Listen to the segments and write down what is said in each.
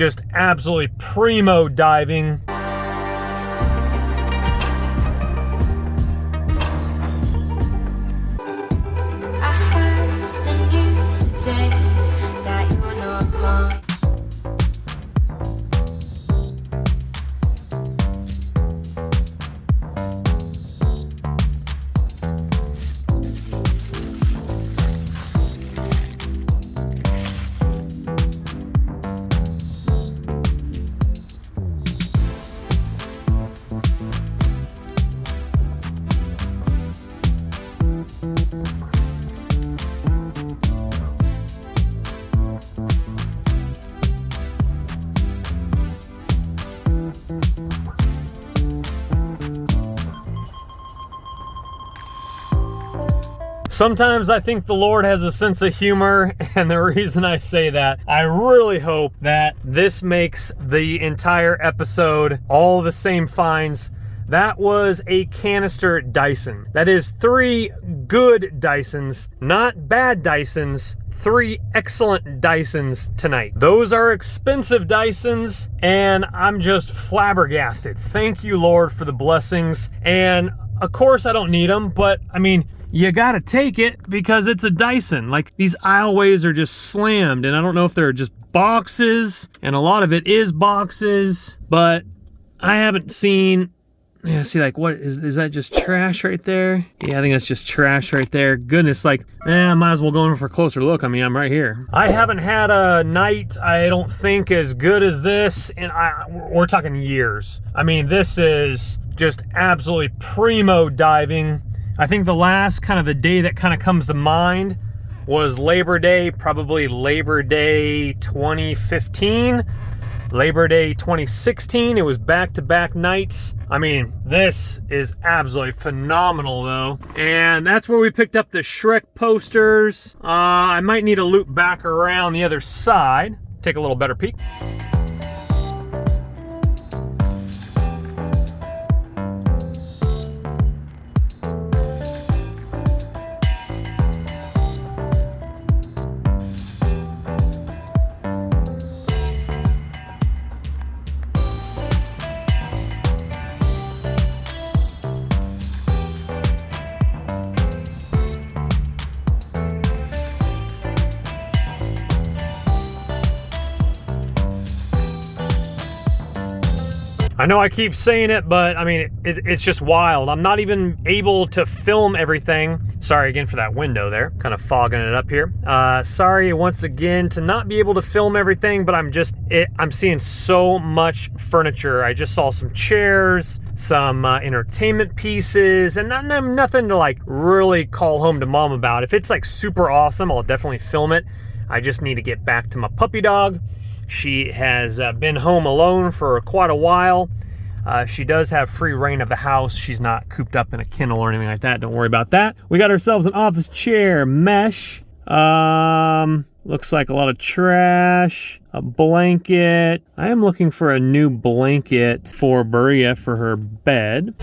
just absolutely primo diving. Sometimes I think the Lord has a sense of humor, and the reason I say that, I really hope that this makes the entire episode all the same finds. That was a canister Dyson. That is 3 good Dysons, not bad Dysons. 3 excellent Dysons tonight. Those are expensive Dysons, and I'm just flabbergasted. Thank you, Lord, for the blessings. And of course I don't need them, but I mean, you gotta take it because it's a Dyson. Like, these aisleways are just slammed, and I don't know if they're just boxes, and a lot of it is boxes, but I haven't seen, yeah, see, like, what is that just trash right there? Yeah, I think that's just trash right there. Goodness, like, I might as well go in for a closer look. I mean, I'm right here. I haven't had a night, I don't think, as good as this, and we're talking years. I mean, this is just absolutely primo diving. I think the last kind of the day that kind of comes to mind was Labor Day, probably Labor Day 2015, Labor Day 2016. It was back-to-back nights. I mean, this is absolutely phenomenal though. And that's where we picked up the Shrek posters. I might need to loop back around the other side, take a little better peek. I know I keep saying it, but I mean, it's just wild. I'm not even able to film everything. Sorry again for that window there, kind of fogging it up here. Sorry once again to not be able to film everything, but I'm seeing so much furniture. I just saw some chairs, some entertainment pieces, and nothing to like really call home to mom about. If it's like super awesome, I'll definitely film it. I just need to get back to my puppy dog. She has been home alone for quite a while. She does have free reign of the house. She's not cooped up in a kennel or anything like that. Don't worry about that. We got ourselves an office chair, mesh. Looks like a lot of trash, a blanket. I am looking for a new blanket for Berea for her bed.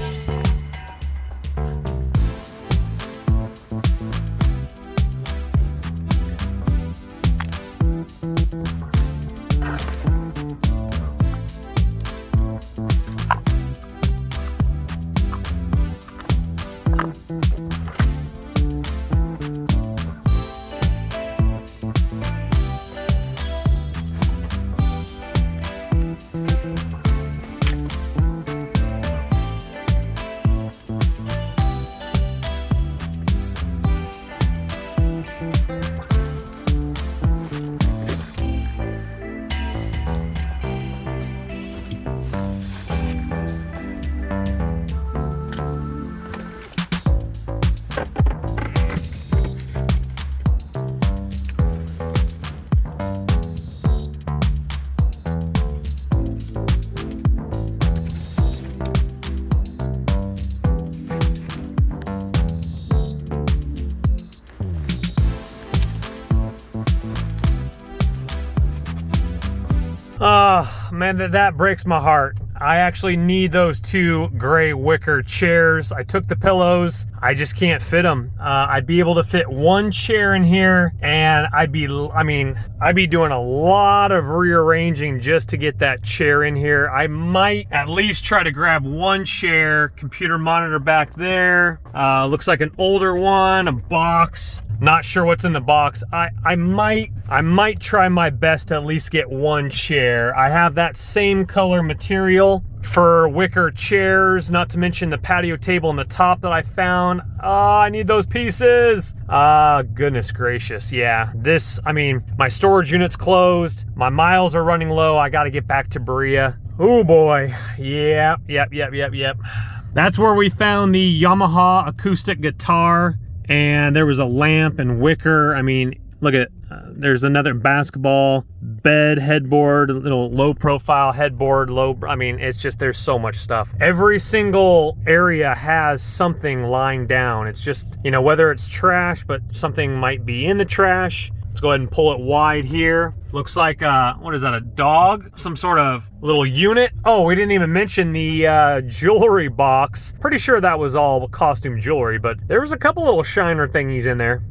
Oh, man, that breaks my heart. I actually need those 2 gray wicker chairs. I took the pillows. I just can't fit them. I'd be able to fit 1 chair in here, and I'd be doing a lot of rearranging just to get that chair in here. I might at least try to grab 1 chair, computer monitor back there. Looks like an older one, a box. Not sure what's in the box. I might try my best to at least get 1 chair. I have that same color material for wicker chairs, not to mention the patio table on the top that I found. I need those pieces. Goodness gracious. Yeah, my storage unit's closed. My miles are running low. I got to get back to Berea. Oh boy. Yep. That's where we found the Yamaha acoustic guitar. And there was a lamp and wicker. Look at, there's another basketball, bed, headboard, little low profile headboard, it's just, there's so much stuff. Every single area has something lying down. It's just, whether it's trash, but something might be in the trash. Let's go ahead and pull it wide here. Looks like, what is that, a dog? Some sort of little unit. Oh, we didn't even mention the jewelry box. Pretty sure that was all costume jewelry, but there was a couple little shiner thingies in there.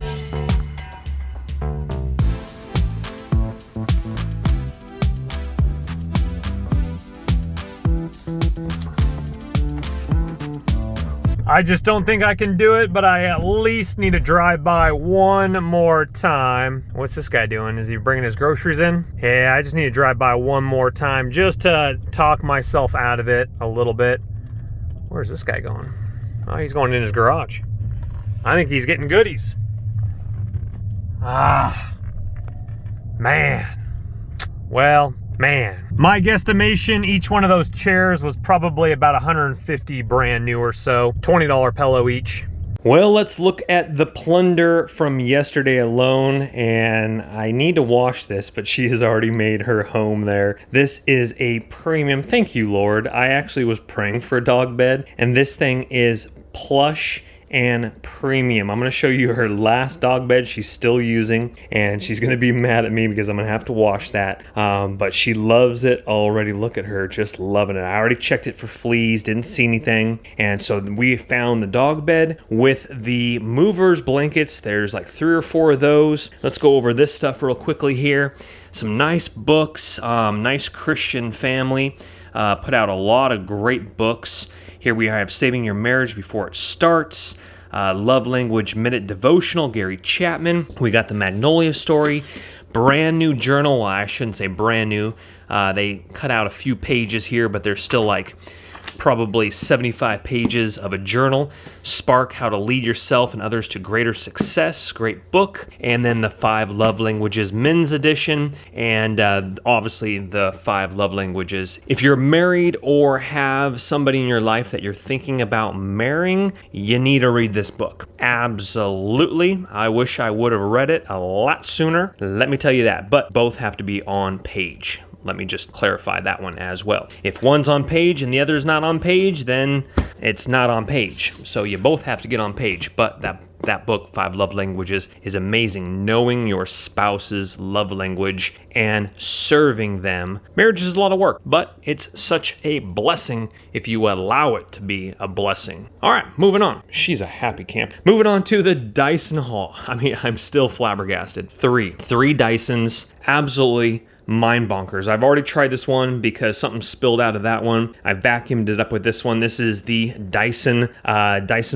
I just don't think I can do it, but I at least need to drive by 1 more time. What's this guy doing? Is he bringing his groceries in? Yeah, I just need to drive by 1 more time just to talk myself out of it a little bit. Where's this guy going? Oh, he's going in his garage. I think he's getting goodies. Man. Well, man. My guesstimation, each one of those chairs was probably about 150 brand new or so. $20 pillow each. Well, let's look at the plunder from yesterday alone, and I need to wash this, but she has already made her home there. This is a premium, thank you, Lord. I actually was praying for a dog bed, and this thing is plush and premium. I'm going to show you her last dog bed she's still using, and she's going to be mad at me because I'm going to have to wash that, but she loves it already. Look at her, just loving it. I already checked it for fleas, didn't see anything, and so we found the dog bed with the movers blankets. There's like 3 or 4 of those. Let's go over this stuff real quickly here. Some nice books, nice Christian family, put out a lot of great books. Here we have Saving Your Marriage Before It Starts, Love Language Minute Devotional, Gary Chapman. We got the Magnolia Story, brand new journal. Well, I shouldn't say brand new. They cut out a few pages here, but they're still like probably 75 pages of a journal. Spark, How to Lead Yourself and Others to Greater Success, great book. And then the 5 Love Languages Men's Edition, and obviously the 5 Love Languages. If you're married or have somebody in your life that you're thinking about marrying, you need to read this book. Absolutely. I wish I would have read it a lot sooner. Let me tell you that. But both have to be on page. Let me just clarify that one as well. If one's on page and the other's not on page, then it's not on page. So you both have to get on page. But that book, 5 Love Languages, is amazing. Knowing your spouse's love language and serving them. Marriage is a lot of work, but it's such a blessing if you allow it to be a blessing. All right, moving on. She's a happy camp. Moving on to the Dyson haul. I'm still flabbergasted. 3 Dysons, absolutely mind bonkers. I've already tried this one because something spilled out of that one. I vacuumed it up with this one. This is the Dyson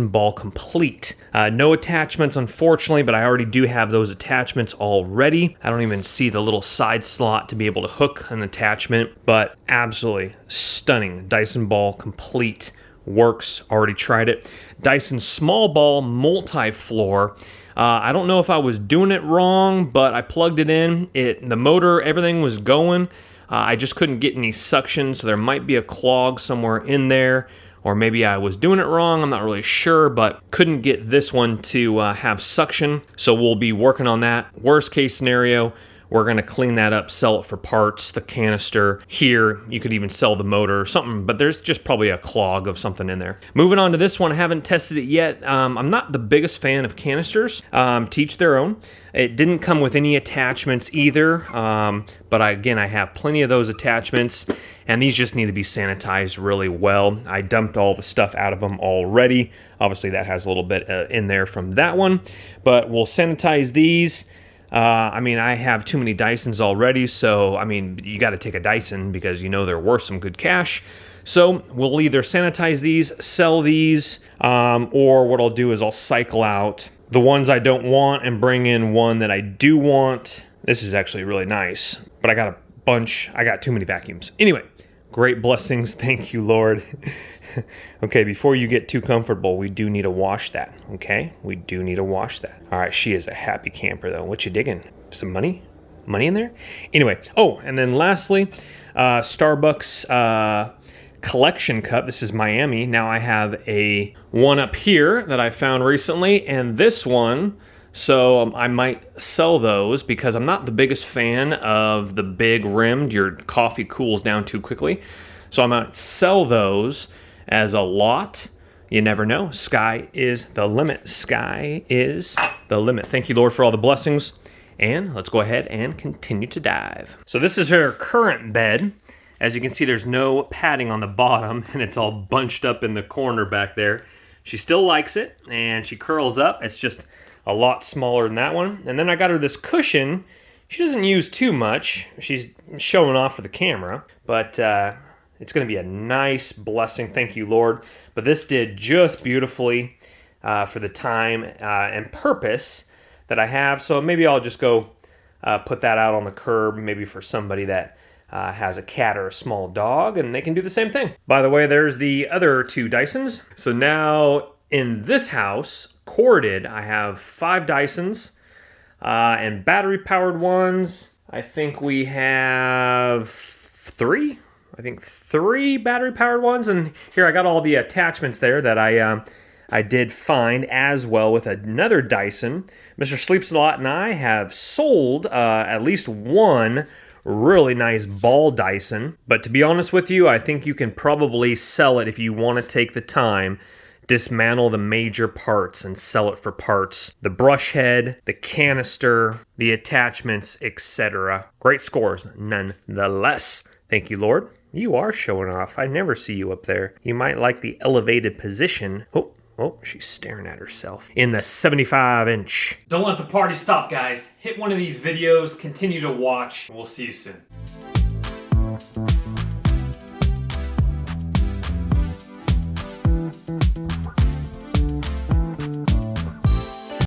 Ball Complete. No attachments, unfortunately, but I already do have those attachments already. I don't even see the little side slot to be able to hook an attachment, but absolutely stunning. Dyson Ball Complete works. Already tried it. Dyson Small Ball Multi-Floor. I don't know if I was doing it wrong, but I plugged it in. The motor, everything was going. I just couldn't get any suction, so there might be a clog somewhere in there, or maybe I was doing it wrong. I'm not really sure, but couldn't get this one to have suction, so we'll be working on that. Worst case scenario, we're gonna clean that up, sell it for parts, the canister. Here, you could even sell the motor or something, but there's just probably a clog of something in there. Moving on to this one, I haven't tested it yet. I'm not the biggest fan of canisters, to each their own. It didn't come with any attachments either, but again, I have plenty of those attachments, and these just need to be sanitized really well. I dumped all the stuff out of them already. Obviously, that has a little bit in there from that one, but we'll sanitize these. I mean, I have too many Dysons already, so, I mean, you got to take a Dyson because you know they're worth some good cash. So we'll either sanitize these, sell these, or what I'll do is I'll cycle out the ones I don't want and bring in one that I do want. This is actually really nice, but I got a bunch. I got too many vacuums. Anyway, great blessings. Thank you, Lord. Okay, before you get too comfortable, we do need to wash that, okay? We do need to wash that. All right, she is a happy camper, though. What you digging? Some money? Money in there? Anyway, oh, and then lastly, Starbucks collection cup. This is Miami. Now I have a one up here that I found recently, and this one, so I might sell those because I'm not the biggest fan of the big rimmed. Your coffee cools down too quickly. So I might sell those as a lot. You never know. Sky is the limit. Sky is the limit. Thank you, Lord, for all the blessings. And let's go ahead and continue to dive. So this is her current bed. As you can see, there's no padding on the bottom, and it's all bunched up in the corner back there. She still likes it, and she curls up. It's just a lot smaller than that one. And then I got her this cushion. She doesn't use too much. She's showing off for the camera, but it's going to be a nice blessing. Thank you, Lord. But this did just beautifully for the time and purpose that I have. So maybe I'll just go put that out on the curb, maybe for somebody that has a cat or a small dog, and they can do the same thing. By the way, there's the other two Dysons. So now in this house, corded, I have 5 Dysons and battery-powered ones. I think we have 3. I think 3 battery-powered ones, and here I got all the attachments there that I did find, as well with another Dyson. Mr. Sleeps a Lot and I have sold at least one really nice ball Dyson, but to be honest with you, I think you can probably sell it if you want to take the time, dismantle the major parts and sell it for parts. The brush head, the canister, the attachments, etc. Great scores nonetheless. Thank you, Lord. You are showing off. I never see you up there. You might like the elevated position. Oh, she's staring at herself. In the 75-inch. Don't let the party stop, guys. Hit one of these videos, continue to watch, and we'll see you soon.